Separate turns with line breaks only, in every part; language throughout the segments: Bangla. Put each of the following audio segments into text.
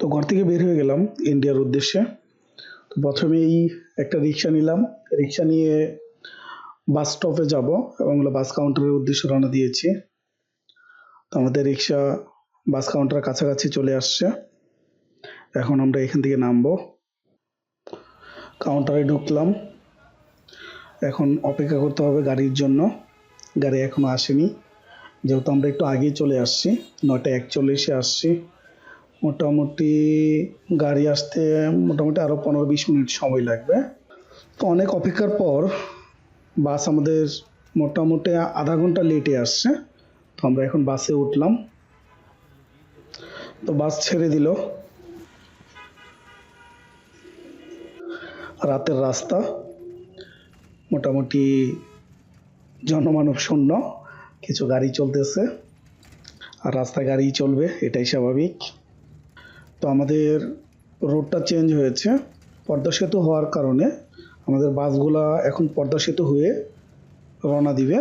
তো ঘর থেকে বের হয়ে গেলাম ইন্ডিয়ার উদ্দেশ্যে। তো প্রথমেই একটা রিক্সা নিলাম। রিক্সা নিয়ে বাস স্টপে যাব এবং বাস কাউন্টারের উদ্দেশ্যে রওনা দিয়েছি। তো আমাদের রিক্সা বাস কাউন্টারের কাছাকাছি চলে আসছে। এখন আমরা এখান থেকে নামবো। কাউন্টারে ঢুকলাম। এখন অপেক্ষা করতে হবে গাড়ির জন্য। গাড়ি এখনো আসেনি, যেহেতু আমরা একটু আগেই চলে আসছি, 9:41-এ আসছি। মোটামুটি গাড়ি আসতে মোটামুটি আরও 15-20 মিনিট সময় লাগবে। তো অনেক অপেক্ষার পর বাস আমাদের মোটামুটি আধা ঘন্টা লেটে আসছে। তো আমরা এখন বাসে উঠলাম। তো বাস ছেড়ে দিল। রাতের রাস্তা, মোটামুটি জনমানব শূন্য, কিছু গাড়ি চলতেছে আর রাস্তায় গাড়ি চলবে, এটাই স্বাভাবিক। তো আমাদের রোডটা চেঞ্জ হয়েছে পদ্মা সেতু হওয়ার কারণে। আমাদের বাসগুলা এখন পদ্মা সেতু হয়ে রওনা দিবে।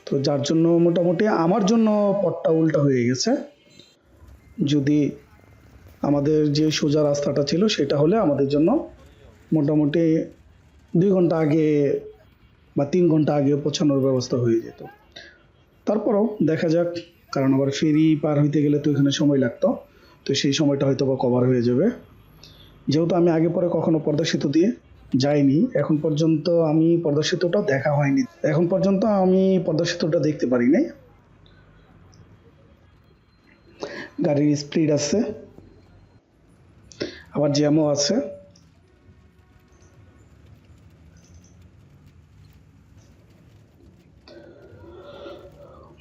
তো যার জন্য মোটামুটি আমার জন্য পথটা উল্টা হয়ে গেছে। যদি আমাদের যে সোজা রাস্তাটা ছিল সেটা হলে আমাদের জন্য মোটামুটি 2 ঘন্টা আগে বা 3 ঘন্টা আগে পৌঁছানোর ব্যবস্থা হয়ে যেত। তারপরও দেখা যাক, কারণ আবার ফেরি পার হইতে গেলে তো এখানে সময় লাগতো। তো সেই সময়টা হয়তো বা কভার হয়ে যাবে। যেহেতু আমি আগে পরে কখনো পদ্মা সেতু দিয়ে যাইনি, এখন পর্যন্ত আমি পদ্মা সেতুটা দেখা হয়নি, এখন পর্যন্ত আমি পদ্মা সেতুটা দেখতে পারি নাই। গাড়ির স্পিড আছে, আবার জ্যামও আছে।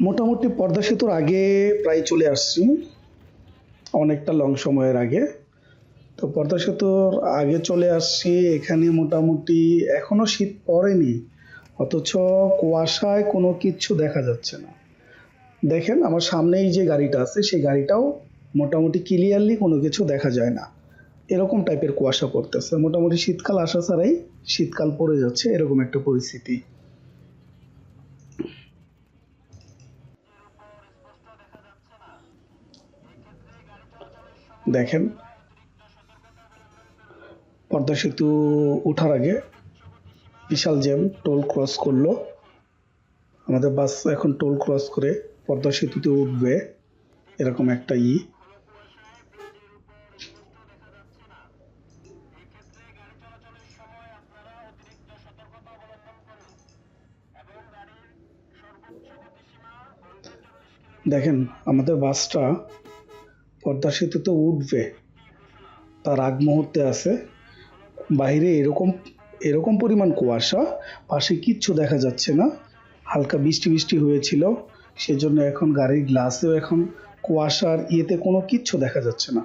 মোটামুটি পদ্মা সেতুর আগে প্রায় চলে আসছি, অনেকটা লং সময়ের আগে। তো পদ্মা সেতুর আগে চলে আসছি। এখানে মোটামুটি এখনো শীত পড়েনি, অথচ কুয়াশায় কোনো কিচ্ছু দেখা যাচ্ছে না। দেখেন আমার সামনেই যে গাড়িটা আছে সেই গাড়িটাও মোটামুটি ক্লিয়ারলি কোনো কিছু দেখা যায় না, এরকম টাইপের কুয়াশা পড়তেছে। মোটামুটি শীতকাল আসা ছাড়াই শীতকাল পড়ে যাচ্ছে, এরকম একটা পরিস্থিতি। দেখেন পদ্মা সেতু ওঠার আগে বিশাল জ্যাম, টোল ক্রস করলো। আমাদের বাস এখন টোল ক্রস করে পদ্মা সেতুতে উঠবে, এরকম একটা দেখেন আমাদের বাসটা পদ্মা সেতুতে উঠবে তার আগ মুহূর্তে আছে। বাইরে এরকম এরকম পরিমাণ কুয়াশা, পাশে কিচ্ছু দেখা যাচ্ছে না। হালকা বৃষ্টি বৃষ্টি হয়েছিল, সেজন্য এখন গাড়ির গ্লাসেও এখন কুয়াশার ইয়েতে কোনো কিচ্ছু দেখা যাচ্ছে না।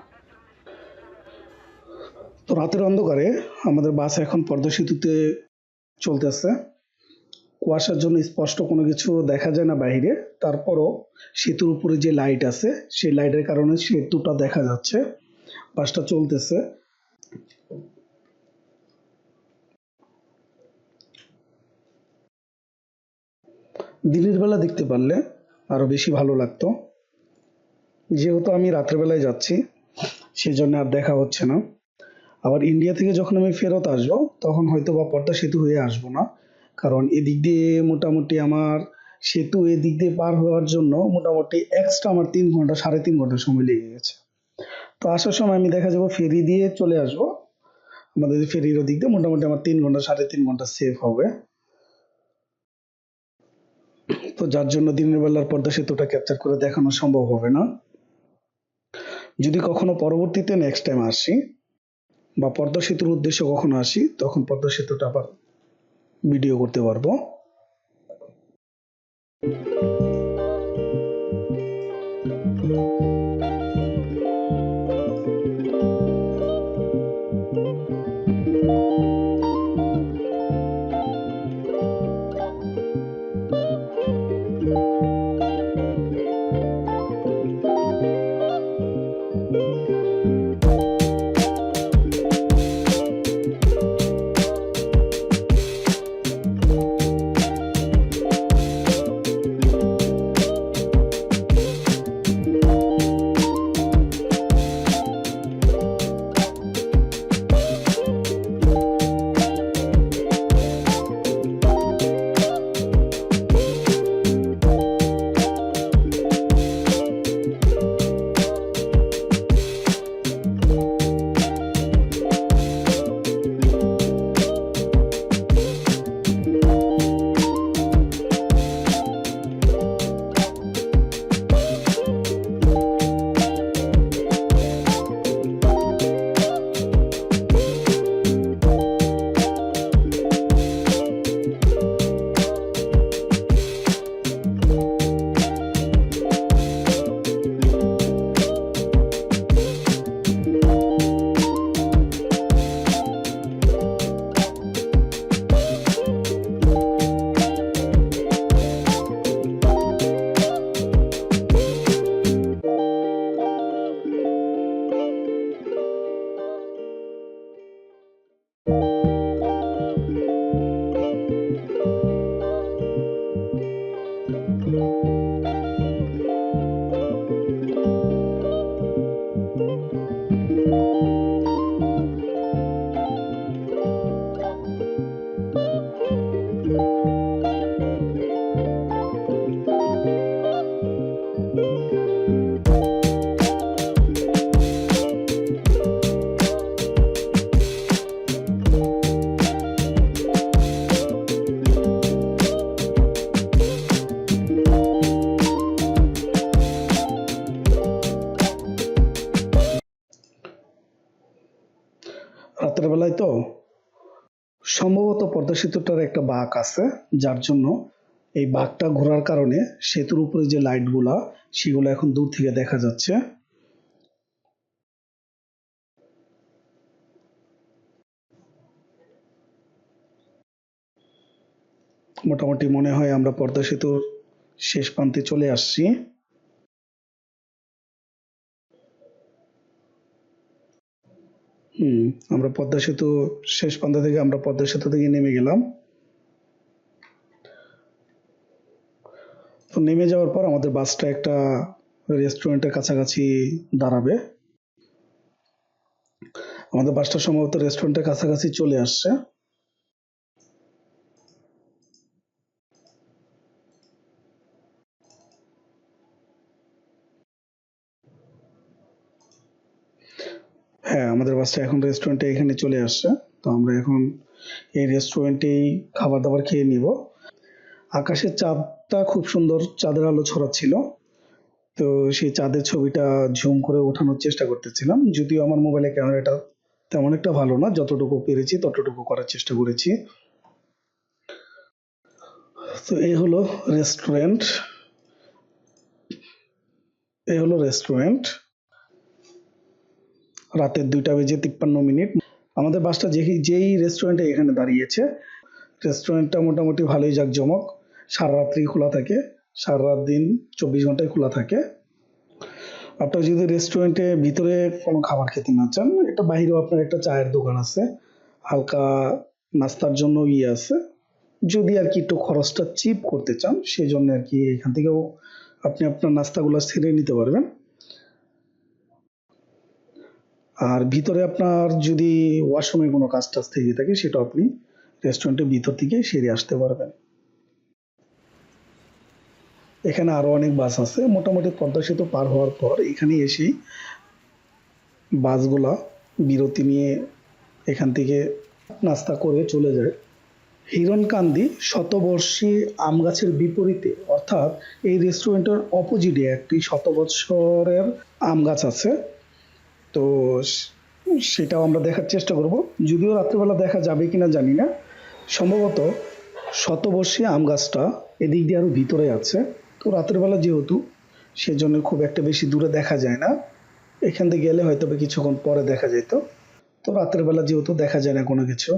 তো রাতের অন্ধকারে আমাদের বাস এখন পদ্মা সেতুতে চলতেছে। কুয়াশার জন্য স্পষ্ট কোনো কিছু দেখা যায় না বাইরে, তারপরও সেতুর উপরে যে লাইট আছে সেই লাইটের কারণে সেতুটা দেখা যাচ্ছে। বাসটা চলতেছে। দিনের বেলা দেখতে পারলে আরো বেশি ভালো লাগতো, যেহেতু আমি রাত্রের বেলায় যাচ্ছি সেজন্য আর দেখা হচ্ছে না। আবার ইন্ডিয়া থেকে যখন আমি ফেরত আসবো তখন হয়তো বা পদ্মা সেতু হয়ে আসবো না, কারণ এদিক দিয়ে মোটামুটি আমার সেতু এদিক দিয়ে পার হওয়ার জন্য মোটামুটি এক্সট্রা আমার 3 ঘন্টা 3.5 ঘন্টা সময় লেগে গেছে। তো আসার সময় আমি দেখা যাবো ফেরি দিয়ে চলে আসবো। আমাদের ফেরির ওদিক দিয়ে মোটামুটি আমার 3 ঘন্টা 3.5 ঘন্টা সেভ হবে। তো যার জন্য দিনের বেলার পদ্মা সেতুটা ক্যাপচার করে দেখানো সম্ভব হবে না। যদি কখনো পরবর্তীতে নেক্সট টাইম আসি বা পদ্মা সেতুর উদ্দেশ্যে কখনো আসি, তখন পদ্মা সেতুটা আবার ভিডিও করতে পারবো। রাতের বেলায় তো সম্ভবত পদ্মা সেতুটার একটা বাঁক আছে, যার জন্য এই বাঁকটা ঘোরার কারণে সেতুর উপরে যে লাইটগুলা সেগুলো এখন দূর থেকে দেখা যাচ্ছে। মোটামুটি মনে হয় আমরা পদ্মা সেতুর শেষ প্রান্তে চলে আসছি। আমরা পদ্মা সেতু শেষ প্রান্ত থেকে আমরা পদ্মা সেতু থেকে নেমে গেলাম। তো নেমে যাওয়ার পর আমাদের বাসটা একটা রেস্টুরেন্টের কাছাকাছি দাঁড়াবে। আমাদের বাসটা সম্ভবত রেস্টুরেন্টের কাছাকাছি চলে আসছে। হ্যাঁ, আমাদের বাসটা এখন রেস্টুরেন্টে এখানে চলে আসছে। তো আমরা এখন এই রেস্টুরেন্টেই খাবার দাবার খেয়ে নিব। আকাশের চাঁদটা খুব সুন্দর, চাঁদের আলো ছড়াচ্ছিল। তো সেই চাঁদের ছবিটা ঝুম করে ওঠানোর চেষ্টা করতেছিলাম, যদিও আমার মোবাইলে ক্যামেরাটা তেমন একটা ভালো না, যতটুকু পেরেছি ততটুকু করার চেষ্টা করেছি। তো রেস্টুরেন্ট এই হলো রেস্টুরেন্ট। রাতের 2টা বেজে 53 মিনিট। আমাদের বাসটা যেই রেস্টুরেন্টে এখানে দাঁড়িয়েছে, রেস্টুরেন্টটা মোটামুটি ভালোই জাঁকজমক। সারা রাত্রি খোলা থাকে, সারা রাত দিন 24 ঘন্টায় খোলা থাকে। আপনার যদি রেস্টুরেন্টে ভিতরে কোনো খাবার খেতে না চান, এটা বাইরেও আপনার একটা চায়ের দোকান আছে, হালকা নাস্তার জন্য আছে। যদি আর কি একটু খরচটা চিপ করতে চান, সেই জন্য আর কি এখান থেকেও আপনি আপনার নাস্তাগুলো সেরে নিতে পারবেন। আর ভিতরে আপনার যদি ওয়াশরুমে কোনো কাজ টাজ থেকে থাকে, সেটা আপনি রেস্টুরেন্টের ভিতর থেকে সেরে আসতে পারবেন। এখানে আরো অনেক বাস আছে। মোটামুটি পদ্মা সেতু পার হওয়ার পর এখানে এসেই বাসগুলা বিরতি নিয়ে এখান থেকে নাস্তা করে চলে যায়। হিরণকান্দি শতবর্ষী আম গাছের বিপরীতে, অর্থাৎ এই রেস্টুরেন্টের অপোজিটে একটি শতবৎসরের আম গাছ আছে। তো সেটাও আমরা দেখার চেষ্টা করব, যদিও রাত্রেবেলা দেখা যাবে কিনা জানি না। সম্ভবত শতবর্ষী আম গাছটা এদিক দিয়ে আরো ভিতরে আছে। তো রাতের বেলা যেহেতু, সেজন্য খুব একটা বেশি দূরে দেখা যায় না। এখান থেকে গেলে হয়তো কিছুক্ষণ পরে দেখা যেত। তো রাতের বেলা যেহেতু দেখা যায় না কোনো কিছু,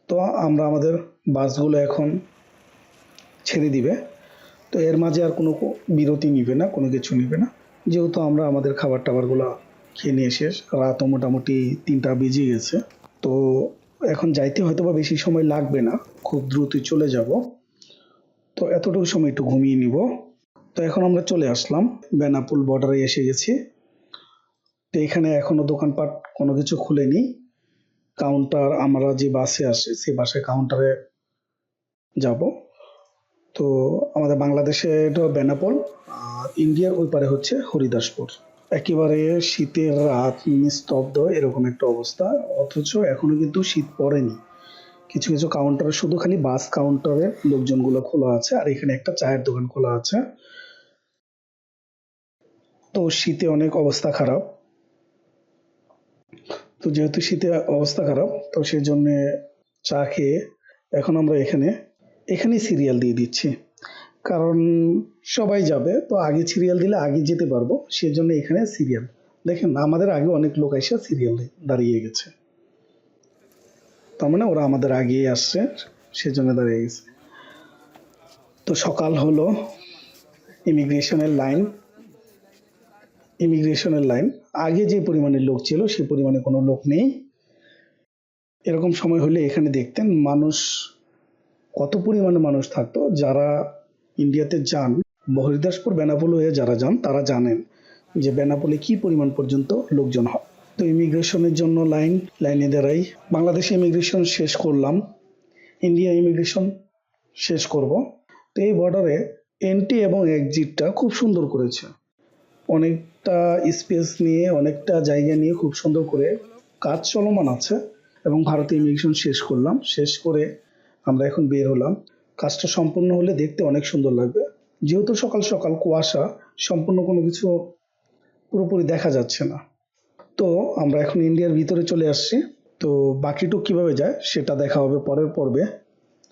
তো আমরা আমাদের বাসগুলো এখন ছেড়ে দিবে। তো এর মাঝে আর কোনো বিরতি নিবে না, কোনো কিছু নিবে না, যেহেতু আমরা আমাদের খাবার টাবারগুলো খেয়ে নিয়ে শেষ। রাতও মোটামুটি 3টা বেজে গেছে। তো এখন যাইতে হয়তো বা বেশি সময় লাগবে না, খুব দ্রুতই চলে যাব। তো এতটুকু সময় একটু ঘুমিয়ে নিব। তো এখন আমরা চলে আসলাম, বেনাপোল বর্ডারে এসে গেছি। তো এখানে এখনো দোকানপাট কোনো কিছু খুলেনি। কাউন্টার, আমরা যে বাসে আসে সেই বাসে কাউন্টারে যাব। তো আমাদের বাংলাদেশে এটা বেনাপোল, আর ইন্ডিয়ার ওই পারে হচ্ছে হরিদাসপুর। একেবারে শীতের রাত, নিস্তব্ধ এরকম একটা অবস্থা, অথচ এখনো কিন্তু শীত পড়েনি। কিছু কিছু কাউন্টারে শুধু খালি বাস কাউন্টারে লোকজনগুলো খোলা আছে, আর এখানে একটা চায়ের দোকান খোলা আছে। তো শীতে অনেক অবস্থা খারাপ। তো যেহেতু শীতে অবস্থা খারাপ, তো সেই জন্য চা খেয়ে এখন আমরা এখানেই সিরিয়াল দিয়ে দিচ্ছি। কারণ সবাই যাবে, তো আগে সিরিয়াল দিলে আগে যেতে পারবো, সেজন্য এখানে সিরিয়াল। দেখেন, আমাদের আগে অনেক লোক এসে সিরিয়ালে দাঁড়িয়ে গেছে, তার মানে ওরা আমাদের আগেই আসছে, সেজন্য দাঁড়িয়ে গেছে। তো সকাল হলো, ইমিগ্রেশনের লাইন। আগে যে পরিমাণে লোক ছিল সেই পরিমাণে কোনো লোক নেই। এরকম সময় হলে এখানে দেখতেন মানুষ, কত পরিমাণে মানুষ থাকতো। যারা ইন্ডিয়াতে যান, হরিদাসপুর বেনাপোল হয়ে যারা যান, তারা জানেন যে বেনাপোলে কি পরিমাণ পর্যন্ত লোকজন হয়। তো ইমিগ্রেশনের জন্য লাইনে দাঁড়াই। বাংলাদেশে ইমিগ্রেশন শেষ করলাম, ইন্ডিয়া ইমিগ্রেশন শেষ করব। তো এই বর্ডারে এন্ট্রি এবং এক্সিটটা খুব সুন্দর করেছে, অনেকটা স্পেস নিয়ে, অনেকটা জায়গা নিয়ে খুব সুন্দর করে কাজ চলমান আছে। এবং ভারতে ইমিগ্রেশন শেষ করলাম, শেষ করে আমরা এখন বের হলাম। কাজটা সম্পূর্ণ হলে দেখতে অনেক সুন্দর লাগবে। যেহেতু সকাল সকাল কুয়াশা, সম্পূর্ণ কোনো কিছু পুরোপুরি দেখা যাচ্ছে না। তো আমরা এখন ইন্ডিয়ার ভিতরে চলে আসছি। তো বাকিটুক কিভাবে যায় সেটা দেখা হবে পরের পর্বে।